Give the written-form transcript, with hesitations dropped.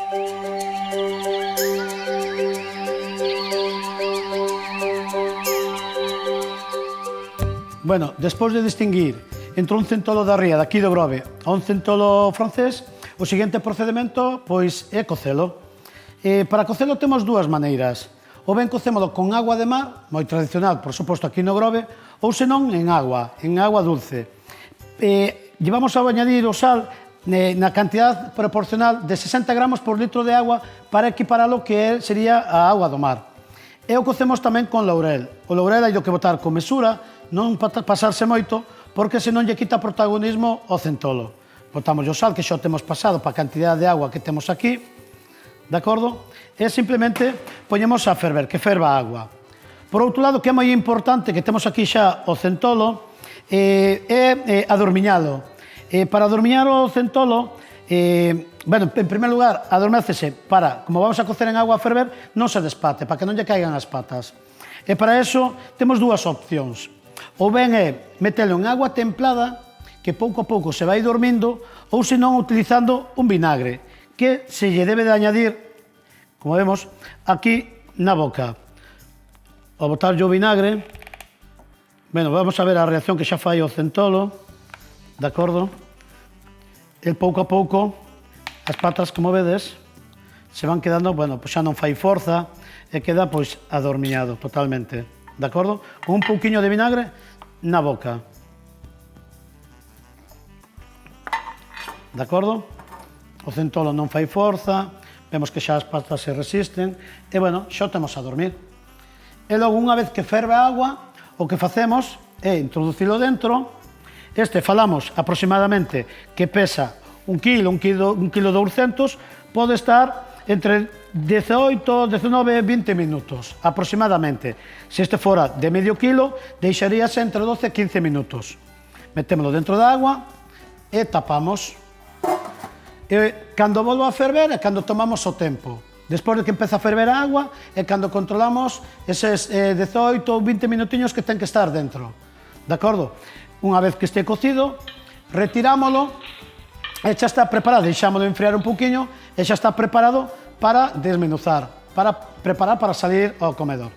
Bueno, despois de distinguir entre un centolo da ría daqui do Grove a un centolo francés, o seguinte procedimento pois é cocelo. Para cocelo temos dúas maneiras. Ou ben cocémolo con agua de mar, moi tradicional, por suposto, aquí no Grove, ou senón en agua dulce. Llevamos a añadir o sal na cantidad proporcional de 60 gramos por litro de agua para equiparalo que sería a agua do mar. E o cocemos tamén con laurel. O laurel hai que botar con mesura, non pasarse moito, porque senón lle quita protagonismo ao centolo. Botamos o sal, que xa o temos pasado para a cantidad de agua que temos aquí, de acordo? E simplemente poñemos a ferver, que ferva a agua. Por outro lado, que é moi importante, que temos aquí xa o centolo, é adormiñalo. Para adormiñar o centolo, bueno, en primer lugar, adormécese para, como vamos a cocer en agua a ferver, non se despate, para que non lle caigan as patas. E para eso temos dúas opcións. Ou ben é metelo en agua templada, que pouco a pouco se vai dormindo, ou senón utilizando un vinagre, que se lle debe de añadir, como vemos, aquí na boca. Ao botarlle o vinagre, bueno, vamos a ver a reacción que xa fai o centolo, de acordo? El pouco a pouco, as patas, como vedes, se van quedando, bueno, pois xa non fai forza, e queda, pois, adormiñado totalmente, de acordo? Con un pouquiño de vinagre na boca. De acordo? O centolo non fai forza, vemos que xa as patas se resisten, e, bueno, xa o temos a dormir. E logo, unha vez que ferve a agua, o que facemos é introducilo dentro. Este falamos aproximadamente que pesa un kilo 200, pode estar entre 18, 19 e 20 minutos, aproximadamente. Se este fora de medio kilo, deixaríase entre 12 e 15 minutos. Metémolo dentro da agua e tapamos. E cando volva a ferver é cando tomamos o tempo. Despois de que empeza a ferver a agua é cando controlamos eses 18 ou 20 minutiños que ten que estar dentro. De acordo? Unha vez que este cocido, retirámolo e xa está preparado. Deixámolo enfriar un poquinho e xa está preparado para desmenuzar, para preparar para salir ao comedor.